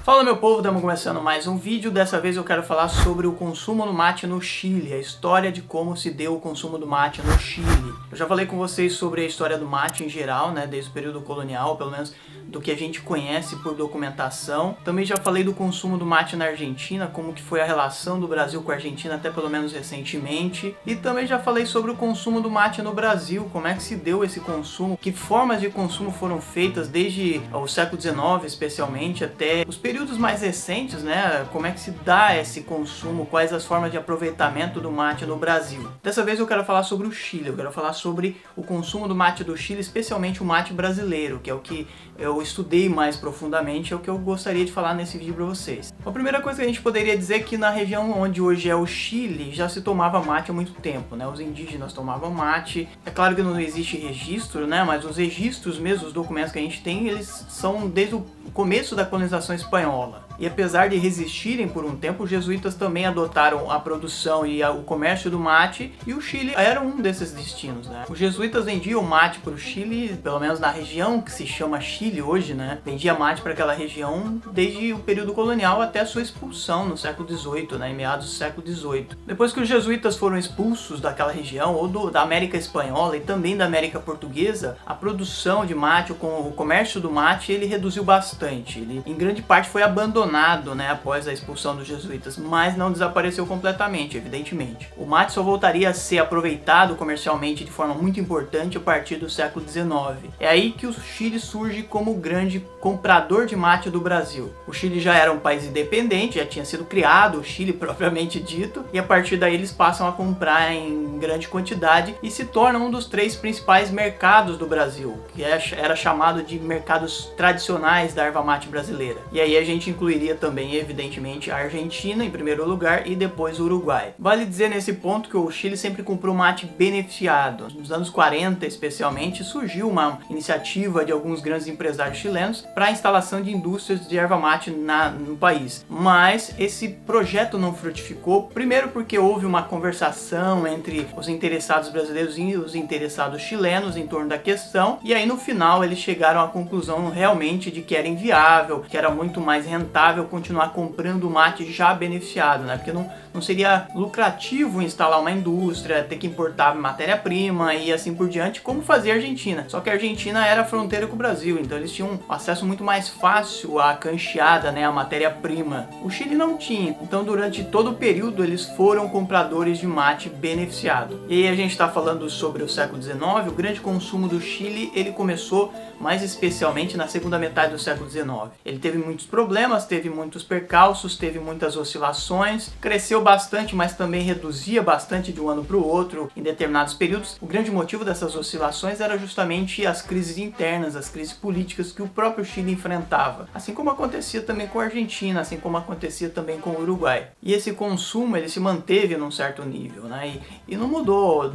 Fala meu povo, estamos começando mais um vídeo. Dessa vez eu quero falar sobre o consumo do mate no Chile, a história de como se deu o consumo do mate no Chile. Eu já falei com vocês sobre a história do mate em geral, né, desde o período colonial, pelo menos do que a gente conhece por documentação. Também já falei do consumo do mate na Argentina, como que foi a relação do Brasil com a Argentina até pelo menos recentemente. E também já falei sobre o consumo do mate no Brasil, como é que se deu esse consumo, que formas de consumo foram feitas desde o século XIX especialmente até os períodos mais recentes, né? Como é que se dá esse consumo, quais as formas de aproveitamento do mate no Brasil. Dessa vez eu quero falar sobre o Chile, eu quero falar sobre o consumo do mate do Chile, especialmente o mate brasileiro, que é o que eu estudei mais profundamente, é o que eu gostaria de falar nesse vídeo para vocês. A primeira coisa que a gente poderia dizer é que na região onde hoje é o Chile, já se tomava mate há muito tempo, né? Os indígenas tomavam mate. É claro que não existe registro, né? Mas os registros mesmo, os documentos que a gente tem, eles são desde o começo da colonização espanhola. E apesar de resistirem por um tempo, os jesuítas também adotaram a produção e o comércio do mate, e o Chile era um desses destinos, né? Os jesuítas vendiam mate para o Chile, pelo menos na região que se chama Chile hoje, né? Vendia mate para aquela região desde o período colonial até a sua expulsão no século XVIII, né? Em meados do século XVIII. Depois que os jesuítas foram expulsos daquela região, ou da América Espanhola e também da América Portuguesa, a produção de mate, o comércio do mate, ele reduziu bastante. Ele, em grande parte, foi abandonado, né, após a expulsão dos jesuítas, mas não desapareceu completamente, evidentemente. O mate só voltaria a ser aproveitado comercialmente de forma muito importante a partir do século XIX. É aí que o Chile surge como o grande comprador de mate do Brasil. O Chile já era um país independente, já tinha sido criado o Chile propriamente dito, e a partir daí eles passam a comprar em grande quantidade e se tornam um dos 3 principais mercados do Brasil, que era chamado de mercados tradicionais da erva mate brasileira. E aí a gente incluiria também, evidentemente, a Argentina em primeiro lugar e depois o Uruguai. Vale dizer nesse ponto que o Chile sempre comprou mate beneficiado. Nos anos 40, especialmente, surgiu uma iniciativa de alguns grandes empresários chilenos para a instalação de indústrias de erva mate no país. Mas esse projeto não frutificou, primeiro porque houve uma conversação entre os interessados brasileiros e os interessados chilenos em torno da questão, e aí no final eles chegaram à conclusão realmente de que era inviável, que era muito mais rentável continuar comprando mate já beneficiado, né? Porque não seria lucrativo instalar uma indústria, ter que importar matéria-prima e assim por diante, como fazia a Argentina. Só que a Argentina era fronteira com o Brasil, então eles tinham acesso muito mais fácil à cancheada, né? A matéria-prima. O Chile não tinha, então durante todo o período eles foram compradores de mate beneficiado. E aí a gente está falando sobre o século XIX, o grande consumo do Chile, ele começou mais especialmente na segunda metade do século XIX. Ele teve muitos problemas, teve muitos percalços, teve muitas oscilações, cresceu bastante, mas também reduzia bastante de um ano para o outro em determinados períodos. O grande motivo dessas oscilações era justamente as crises internas, as crises políticas que o próprio Chile enfrentava, assim como acontecia também com a Argentina, assim como acontecia também com o Uruguai. E esse consumo ele se manteve num certo nível, né? E não mudou.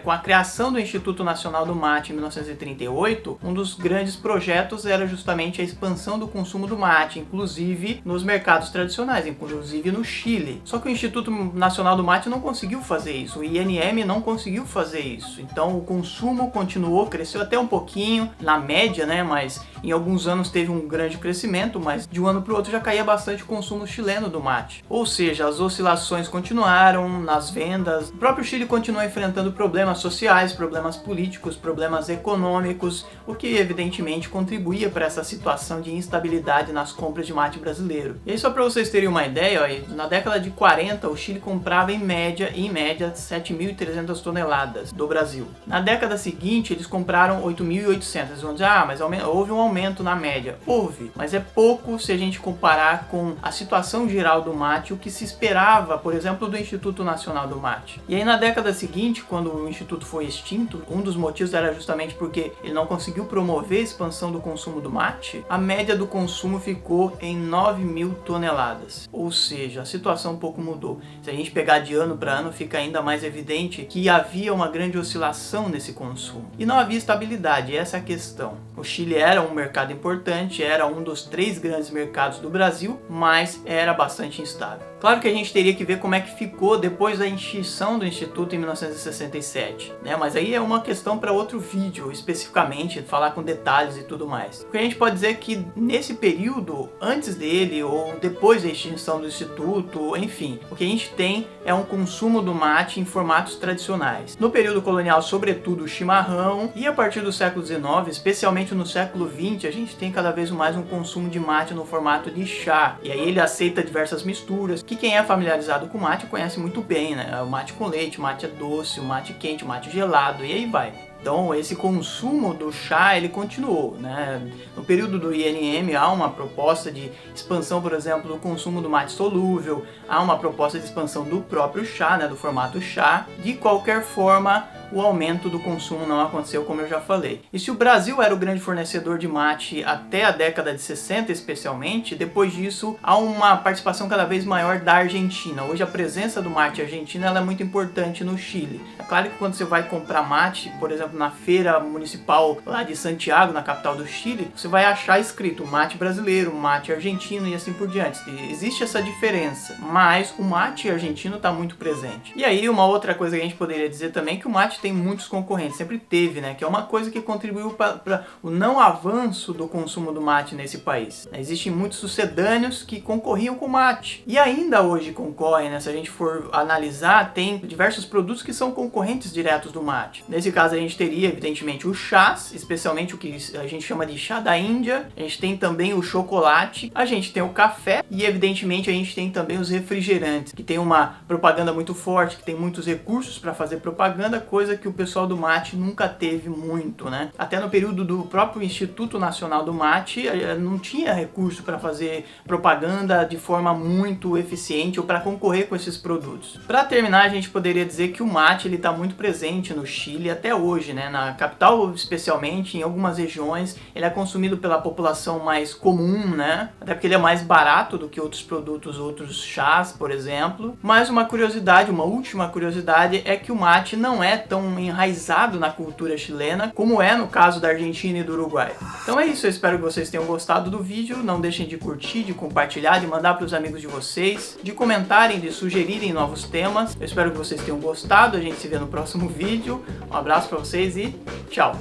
Com a criação do Instituto Nacional do Mate em 1938, um dos grandes projetos era justamente a expansão do consumo do mate, inclusive nos mercados tradicionais, inclusive no Chile. Só que o Instituto Nacional do Mate não conseguiu fazer isso, o INM não conseguiu fazer isso. Então o consumo continuou, cresceu até um pouquinho, na média, né? Mas em alguns anos teve um grande crescimento, mas de um ano para o outro já caía bastante o consumo chileno do mate. Ou seja, as oscilações continuaram nas vendas. O próprio Chile continuou enfrentando problemas sociais, problemas políticos, problemas econômicos, o que evidentemente contribuía para essa situação de instabilidade nas compras de mate brasileiro. E aí, só para vocês terem uma ideia, ó, na década de 40 o Chile comprava em média 7.300 toneladas do Brasil. Na década seguinte eles compraram 8.800. Eles vão dizer, mas houve um aumento na média. Houve, mas é pouco se a gente comparar com a situação geral do mate, o que se esperava, por exemplo, do Instituto Nacional do Mate. E aí na década seguinte, quando o Instituto foi extinto, um dos motivos era justamente porque ele não conseguiu promover a expansão do consumo do mate, a média do consumo ficou em 9.000 toneladas. Ou seja, a situação um pouco mudou. Se a gente pegar de ano para ano, fica ainda mais evidente que havia uma grande oscilação nesse consumo. E não havia estabilidade, essa é a questão. O Chile era um mercado importante, era um dos 3 grandes mercados do Brasil, mas era bastante instável. Claro que a gente teria que ver como é que ficou depois da extinção do Instituto em 1967, né? Mas aí é uma questão para outro vídeo, especificamente, falar com detalhes e tudo mais. O que a gente pode dizer é que nesse período, antes dele ou depois da extinção do instituto, enfim, o que a gente tem é um consumo do mate em formatos tradicionais. No período colonial, sobretudo o chimarrão, e a partir do século XIX, especialmente no século XX, a gente tem cada vez mais um consumo de mate no formato de chá. E aí ele aceita diversas misturas, que quem é familiarizado com mate conhece muito bem, né? O mate com leite, o mate doce, o mate quente, o mate gelado, e aí vai. Então esse consumo do chá ele continuou, né? No período do INM há uma proposta de expansão, por exemplo, do consumo do mate solúvel, há uma proposta de expansão do próprio chá, né? Do formato chá. De qualquer forma, o aumento do consumo não aconteceu, como eu já falei. E se o Brasil era o grande fornecedor de mate até a década de 60 especialmente, depois disso há uma participação cada vez maior da Argentina. Hoje a presença do mate argentino ela é muito importante no Chile. É claro que quando você vai comprar mate, por exemplo, na feira municipal lá de Santiago, na capital do Chile, você vai achar escrito mate brasileiro, mate argentino e assim por diante. Existe essa diferença, mas o mate argentino está muito presente. E aí uma outra coisa que a gente poderia dizer também é que o mate tem muitos concorrentes, sempre teve, né? Que é uma coisa que contribuiu para o não avanço do consumo do mate nesse país. Existem muitos sucedâneos que concorriam com o mate e ainda hoje concorrem, né? Se a gente for analisar, tem diversos produtos que são concorrentes diretos do mate. Nesse caso a gente teria evidentemente os chás, especialmente o que a gente chama de chá da Índia, a gente tem também o chocolate, a gente tem o café e evidentemente a gente tem também os refrigerantes, que tem uma propaganda muito forte, que tem muitos recursos para fazer propaganda, coisa que o pessoal do mate nunca teve muito, né? Até no período do próprio Instituto Nacional do Mate, não tinha recurso para fazer propaganda de forma muito eficiente ou para concorrer com esses produtos. Para terminar, a gente poderia dizer que o mate ele está muito presente no Chile até hoje, né? Na capital especialmente, em algumas regiões, ele é consumido pela população mais comum, né? Até porque ele é mais barato do que outros produtos, outros chás, por exemplo. Mas uma curiosidade, uma última curiosidade, é que o mate não é tão enraizado na cultura chilena como é no caso da Argentina e do Uruguai. Então é isso, eu espero que vocês tenham gostado do vídeo. Não deixem de curtir, de compartilhar, de mandar para os amigos de vocês, de comentarem, de sugerirem novos temas. Eu espero que vocês tenham gostado. A gente se vê no próximo vídeo. Um abraço para vocês e tchau!